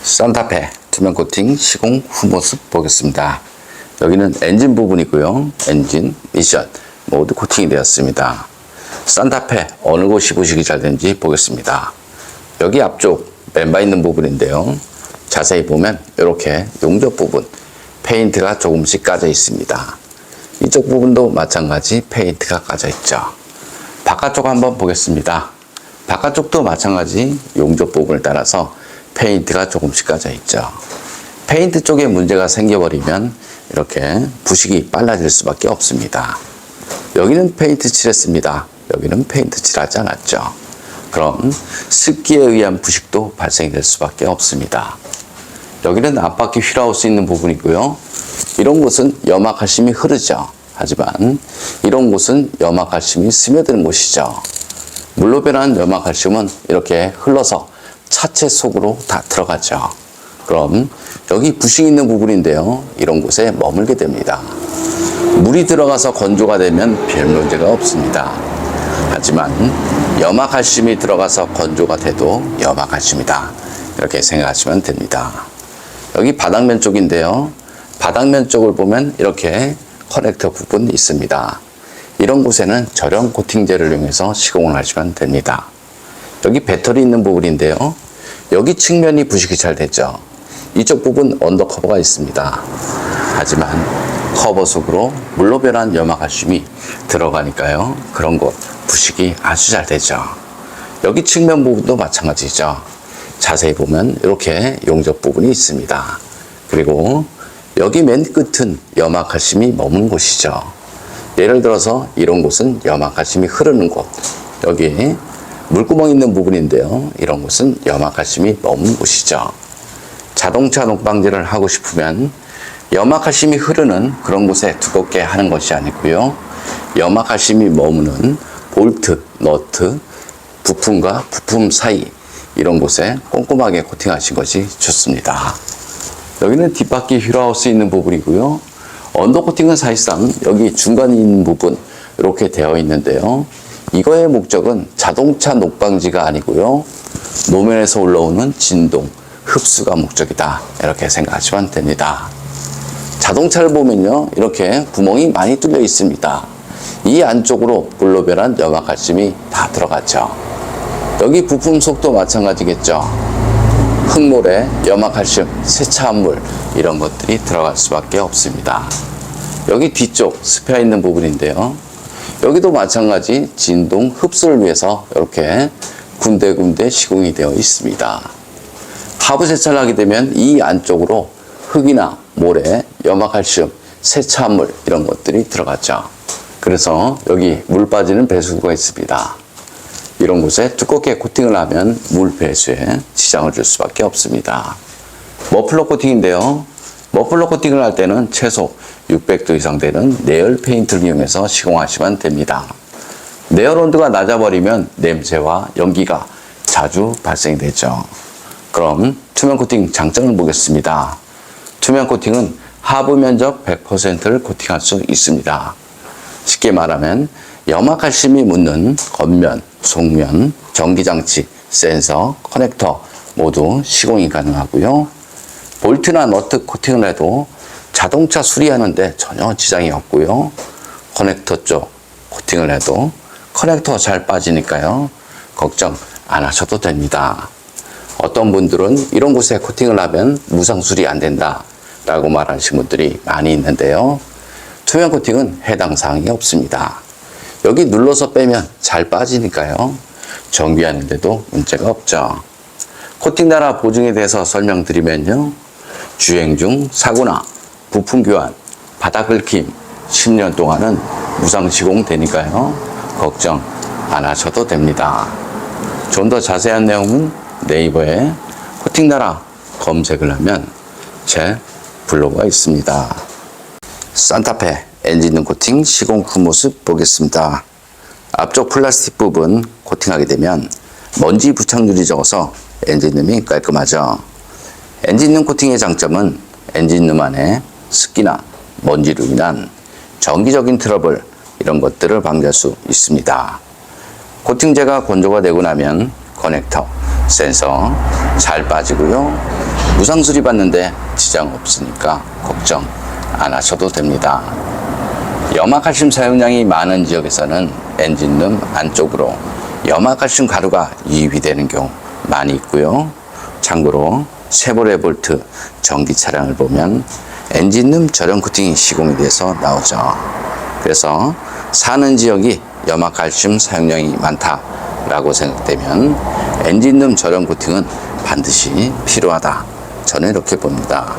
산타페 투명 코팅 시공 후 모습 보겠습니다. 여기는 엔진 부분이고요. 엔진, 미션 모두 코팅이 되었습니다. 산타페 어느 곳이 부식이 잘 되는지 보겠습니다. 여기 앞쪽 멤버 있는 부분인데요. 자세히 보면 이렇게 용접 부분 페인트가 조금씩 까져 있습니다. 이쪽 부분도 마찬가지 페인트가 까져 있죠. 바깥쪽 한번 보겠습니다. 바깥쪽도 마찬가지 용접 부분을 따라서 페인트가 조금씩 까져 있죠. 페인트 쪽에 문제가 생겨버리면 이렇게 부식이 빨라질 수밖에 없습니다. 여기는 페인트 칠했습니다. 여기는 페인트 칠하지 않았죠. 그럼 습기에 의한 부식도 발생이 될 수밖에 없습니다. 여기는 앞바퀴 휠하우스 있는 부분이고요. 이런 곳은 염화칼슘이 흐르죠. 하지만 이런 곳은 염화칼슘이 스며드는 곳이죠. 물로 변한 염화칼슘은 이렇게 흘러서 차체 속으로 다 들어가죠. 그럼 여기 부식 있는 부분인데요. 이런 곳에 머물게 됩니다. 물이 들어가서 건조가 되면 별 문제가 없습니다. 하지만 염화칼슘이 들어가서 건조가 돼도 염화칼슘이다. 이렇게 생각하시면 됩니다. 여기 바닥면 쪽인데요. 바닥면 쪽을 보면 이렇게 커넥터 부분이 있습니다. 이런 곳에는 저렴 코팅제를 이용해서 시공을 하시면 됩니다. 여기 배터리 있는 부분인데요. 여기 측면이 부식이 잘 되죠. 이쪽 부분 언더커버가 있습니다. 하지만 커버 속으로 물로 변한 염화칼슘이 들어가니까요. 그런 곳 부식이 아주 잘 되죠. 여기 측면 부분도 마찬가지죠. 자세히 보면 이렇게 용접 부분이 있습니다. 그리고 여기 맨 끝은 염화칼슘이 머문 곳이죠. 예를 들어서 이런 곳은 염화칼슘이 흐르는 곳. 여기 물구멍 있는 부분인데요. 이런 곳은 염화칼슘이 머문 곳이죠. 자동차 녹방지를 하고 싶으면 염화칼슘이 흐르는 그런 곳에 두껍게 하는 것이 아니고요. 염화칼슘이 머무는 볼트, 너트, 부품과 부품 사이 이런 곳에 꼼꼼하게 코팅하신 것이 좋습니다. 여기는 뒷바퀴 휠하우스 있는 부분이고요. 언더 코팅은 사실상 여기 중간에 있는 부분 이렇게 되어 있는데요. 이거의 목적은 자동차 녹방지가 아니고요. 노면에서 올라오는 진동, 흡수가 목적이다. 이렇게 생각하시면 됩니다. 자동차를 보면요. 이렇게 구멍이 많이 뚫려 있습니다. 이 안쪽으로 물로 변한 염화칼슘이 다 들어갔죠. 여기 부품 속도 마찬가지겠죠. 흙물에 염화칼슘, 세차물 이런 것들이 들어갈 수밖에 없습니다. 여기 뒤쪽 스페어 있는 부분인데요. 여기도 마찬가지 진동 흡수를 위해서 이렇게 군데군데 시공이 되어 있습니다. 하부 세차를 하게 되면 이 안쪽으로 흙이나 모래, 염화칼슘, 세차물 이런 것들이 들어갔죠. 그래서 여기 물 빠지는 배수구가 있습니다. 이런 곳에 두껍게 코팅을 하면 물 배수에 지장을 줄 수밖에 없습니다. 머플러 코팅인데요. 머플러 코팅을 할 때는 최소 600도 이상 되는 내열 페인트를 이용해서 시공하시면 됩니다. 내열 온도가 낮아버리면 냄새와 연기가 자주 발생되죠. 그럼 투명 코팅 장점을 보겠습니다. 투명 코팅은 하부 면적 100%를 코팅할 수 있습니다. 쉽게 말하면 염화칼슘이 묻는 겉면, 속면, 전기장치, 센서, 커넥터 모두 시공이 가능하고요. 볼트나 너트 코팅을 해도 자동차 수리하는데 전혀 지장이 없고요. 커넥터 쪽 코팅을 해도 커넥터 잘 빠지니까요. 걱정 안 하셔도 됩니다. 어떤 분들은 이런 곳에 코팅을 하면 무상 수리 안 된다 라고 말하시는 분들이 많이 있는데요. 투명 코팅은 해당 사항이 없습니다. 여기 눌러서 빼면 잘 빠지니까요. 정비하는데도 문제가 없죠. 코팅 나라 보증에 대해서 설명드리면요. 주행 중 사고나 부품 교환, 바닥 긁힘 10년 동안은 무상 시공되니까요. 걱정 안 하셔도 됩니다. 좀 더 자세한 내용은 네이버에 코팅 나라 검색을 하면 제 블로그가 있습니다. 산타페 엔진룸 코팅 시공 후 모습 보겠습니다. 앞쪽 플라스틱 부분 코팅하게 되면 먼지 부착률이 적어서 엔진룸이 깔끔하죠. 엔진룸 코팅의 장점은 엔진룸 안에 습기나 먼지로 인한 정기적인 트러블 이런 것들을 방지할 수 있습니다. 코팅제가 건조가 되고 나면 커넥터, 센서 잘 빠지고요. 무상 수리 받는데 지장 없으니까 걱정 안 하셔도 됩니다. 염화칼슘 사용량이 많은 지역에서는 엔진룸 안쪽으로 염화칼슘 가루가 유입이 되는 경우 많이 있고요. 참고로 쉐보레 볼트 전기 차량을 보면 엔진룸 저렴 코팅이 시공이 돼서 나오죠. 그래서 사는 지역이 염화칼슘 사용량이 많다라고 생각되면 엔진룸 저렴 코팅은 반드시 필요하다. 저는 이렇게 봅니다.